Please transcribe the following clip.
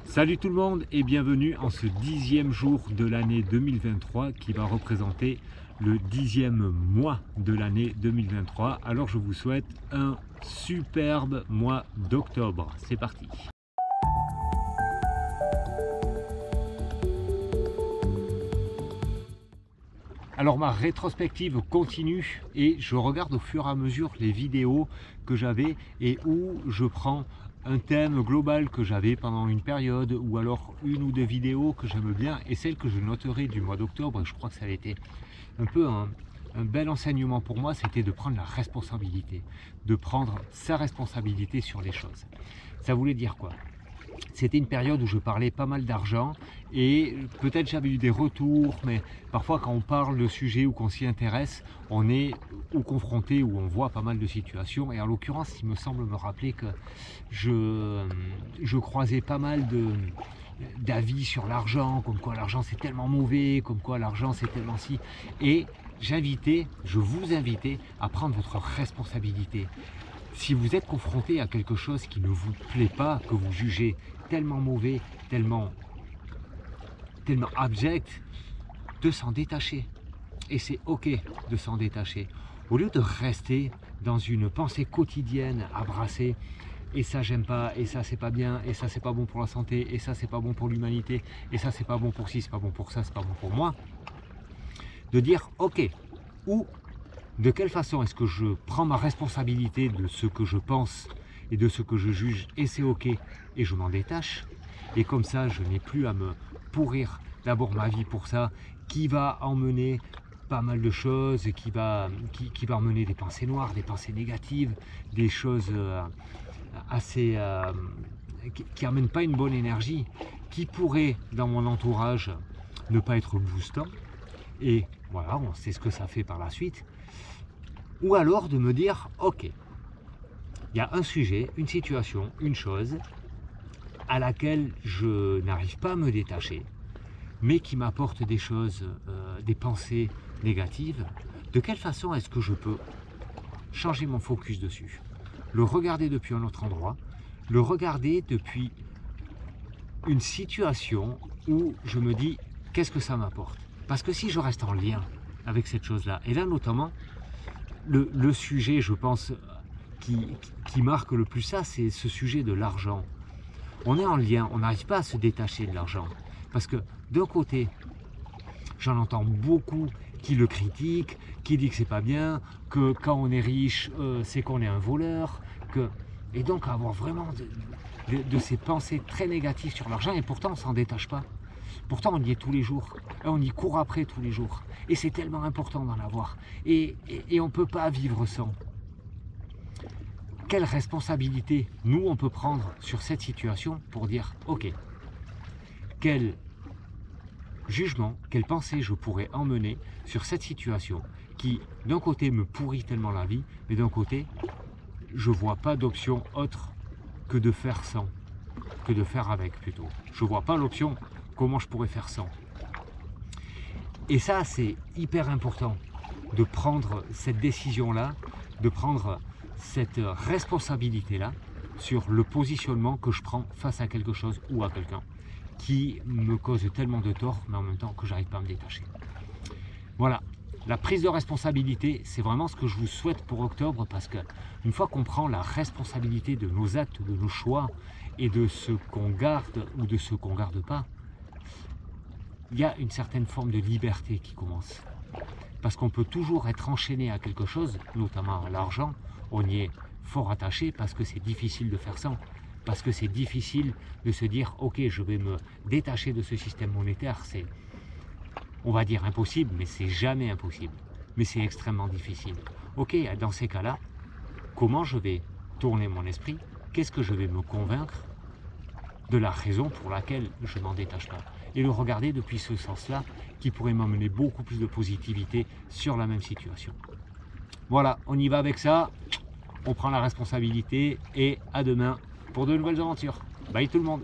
Salut tout le monde et bienvenue en ce 10e jour de l'année 2023 qui va représenter le 10e mois de l'année 2023. Alors je vous souhaite un superbe mois d'octobre. C'est parti. Alors ma rétrospective continue et je regarde au fur et à mesure les vidéos que j'avais et où je prends un thème global que j'avais pendant une période ou alors une ou deux vidéos que j'aime bien et celle que je noterai du mois d'octobre. Je crois que ça a été un peu un bel enseignement pour moi, c'était de prendre la responsabilité, de prendre sa responsabilité sur les choses. Ça voulait dire quoi? C'était une période où je parlais pas mal d'argent et peut-être j'avais eu des retours, mais parfois quand on parle de sujets ou qu'on s'y intéresse, on est ou confronté ou on voit pas mal de situations. Et en l'occurrence, il me semble me rappeler que je croisais pas mal d'avis sur l'argent, comme quoi l'argent c'est tellement mauvais, comme quoi l'argent c'est tellement si. Et je vous invitais à prendre votre responsabilité. Si vous êtes confronté à quelque chose qui ne vous plaît pas, que vous jugez tellement mauvais, tellement abject, de s'en détacher. Et c'est ok de s'en détacher. Au lieu de rester dans une pensée quotidienne à brasser, et ça j'aime pas, et ça c'est pas bien, et ça c'est pas bon pour la santé, et ça c'est pas bon pour l'humanité, et ça c'est pas bon pour ci, c'est pas bon pour ça, c'est pas bon pour moi, de dire ok, ou de quelle façon est-ce que je prends ma responsabilité de ce que je pense et de ce que je juge et c'est ok et je m'en détache et comme ça je n'ai plus à me pourrir d'abord ma vie pour ça qui va emmener pas mal de choses, qui va emmener des pensées noires, des pensées négatives, des choses assez qui n'amènent pas une bonne énergie, qui pourraient dans mon entourage ne pas être boostant et voilà, on sait ce que ça fait par la suite. Ou alors de me dire, ok, il y a un sujet, une situation, une chose à laquelle je n'arrive pas à me détacher, mais qui m'apporte des choses, des pensées négatives. De quelle façon est-ce que je peux changer mon focus dessus? Le regarder depuis un autre endroit, le regarder depuis une situation où je me dis, qu'est-ce que ça m'apporte? Parce que si je reste en lien avec cette chose-là, et là notamment, le sujet, je pense, qui marque le plus ça, c'est ce sujet de l'argent. On est en lien, on n'arrive pas à se détacher de l'argent. Parce que d'un côté, j'en entends beaucoup qui le critiquent, qui disent que c'est pas bien, que quand on est riche, c'est qu'on est un voleur, et donc avoir vraiment de ces pensées très négatives sur l'argent, et pourtant on s'en détache pas. Pourtant on y est tous les jours, et on y court après tous les jours, et c'est tellement important d'en avoir, et on ne peut pas vivre sans. Quelle responsabilité nous on peut prendre sur cette situation pour dire ok, quel jugement, quelle pensée je pourrais emmener sur cette situation qui d'un côté me pourrit tellement la vie, mais d'un côté je vois pas d'option autre que de faire sans, que de faire avec plutôt. Je vois pas l'option comment je pourrais faire sans. Et ça c'est hyper important de prendre cette décision-là, de prendre cette responsabilité-là sur le positionnement que je prends face à quelque chose ou à quelqu'un qui me cause tellement de tort, mais en même temps que j'arrive pas à me détacher. Voilà, la prise de responsabilité, c'est vraiment ce que je vous souhaite pour octobre, parce que une fois qu'on prend la responsabilité de nos actes, de nos choix, et de ce qu'on garde ou de ce qu'on ne garde pas, il y a une certaine forme de liberté qui commence. Parce qu'on peut toujours être enchaîné à quelque chose, notamment à l'argent, on y est fort attaché parce que c'est difficile de faire sans, parce que c'est difficile de se dire ok, je vais me détacher de ce système monétaire, c'est, on va dire impossible, mais c'est jamais impossible, mais c'est extrêmement difficile. Ok, dans ces cas-là, comment je vais tourner mon esprit? Qu'est-ce que je vais me convaincre de la raison pour laquelle je m'en détache pas, et le regarder depuis ce sens-là qui pourrait m'amener beaucoup plus de positivité sur la même situation. Voilà, on y va avec ça, on prend la responsabilité et à demain pour de nouvelles aventures. Bye tout le monde.